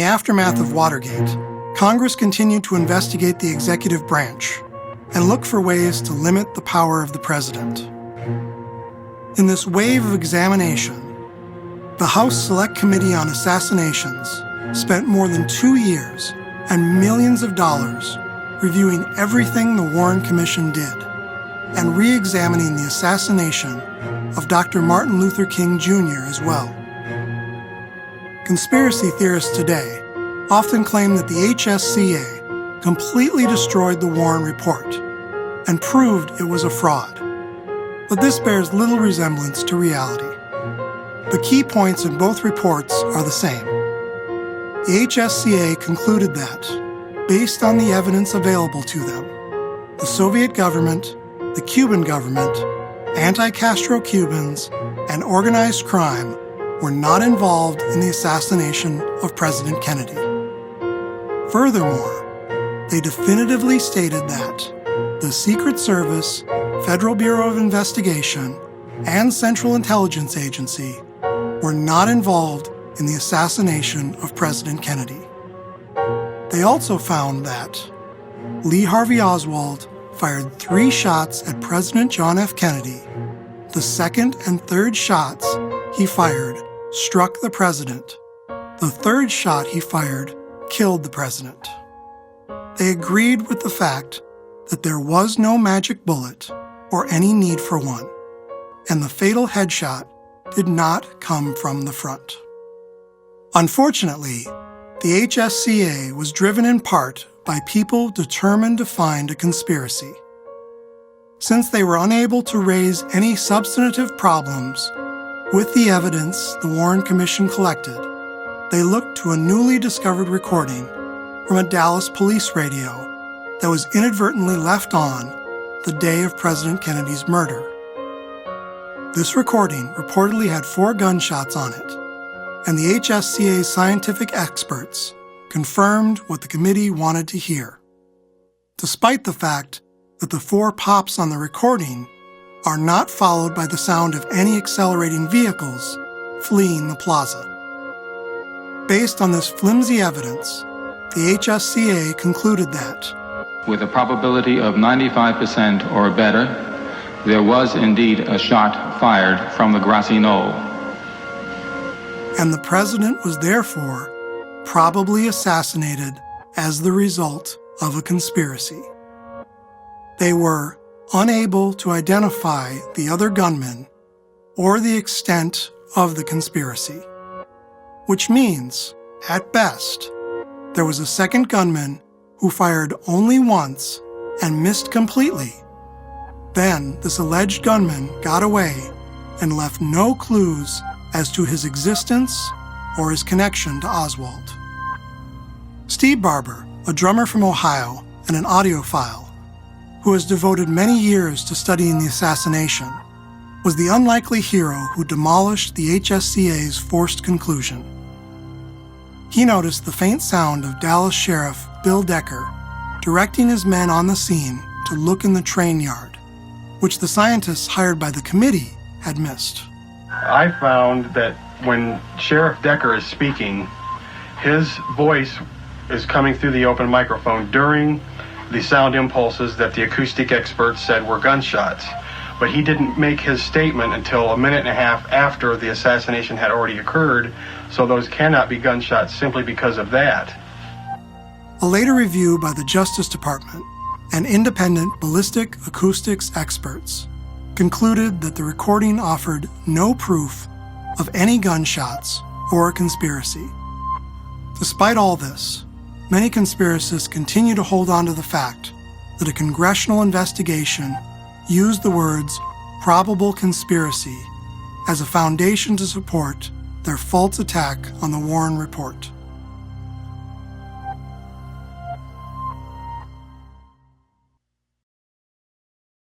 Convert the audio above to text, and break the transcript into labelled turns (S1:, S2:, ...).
S1: aftermath of Watergate, Congress continued to investigate the executive branch and look for ways to limit the power of the president. In this wave of examination, the House Select Committee on Assassinations spent more than 2 years and millions of dollars reviewing everything the Warren Commission did and re-examining the assassination of Dr. Martin Luther King Jr. as well. Conspiracy theorists today often claim that the HSCA completely destroyed the Warren Report and proved it was a fraud. But this bears little resemblance to reality. The key points in both reports are the same. The HSCA concluded that, based on the evidence available to them, the Soviet government, the Cuban government, anti-Castro Cubans, and organized crime were not involved in the assassination of President Kennedy. Furthermore, they definitively stated that the Secret Service, Federal Bureau of Investigation, and Central Intelligence Agency were not involved in the assassination of President Kennedy. They also found that Lee Harvey Oswald fired 3 shots at President John F. Kennedy. The second and third shots he fired struck the president. The third shot he fired killed the president. They agreed with the fact that there was no magic bullet or any need for one, and the fatal headshot did not come from the front. Unfortunately, the HSCA was driven in part by people determined to find a conspiracy. Since they were unable to raise any substantive problems with the evidence the Warren Commission collected, they looked to a newly discovered recording from a Dallas police radio that was inadvertently left on the day of President Kennedy's murder. This recording reportedly had 4 gunshots on it, and the HSCA's scientific experts confirmed what the committee wanted to hear, despite the fact that the 4 pops on the recording are not followed by the sound of any accelerating vehicles fleeing the plaza. Based on this flimsy evidence, the HSCA concluded that,
S2: with a probability of 95% or better, there was indeed a shot fired from the grassy knoll.
S1: And the president was therefore probably assassinated as the result of a conspiracy. They were unable to identify the other gunmen or the extent of the conspiracy, which means, at best, there was a second gunman who fired only once and missed completely. Then this alleged gunman got away and left no clues as to his existence or his connection to Oswald. Steve Barber, a drummer from Ohio and an audiophile, who has devoted many years to studying the assassination, was the unlikely hero who demolished the HSCA's forced conclusion. He noticed the faint sound of Dallas Sheriff Bill Decker directing his men on the scene to look in the train yard, which the scientists hired by the committee had missed.
S3: I found that when Sheriff Decker is speaking, his voice is coming through the open microphone during the sound impulses that the acoustic experts said were gunshots. But he didn't make his statement until a minute and a half after the assassination had already occurred, so those cannot be gunshots simply because of that.
S1: A later review by the Justice Department and independent ballistic acoustics experts concluded that the recording offered no proof of any gunshots or a conspiracy. Despite all this, many conspiracists continue to hold on to the fact that a congressional investigation used the words probable conspiracy as a foundation to support their false attack on the Warren Report.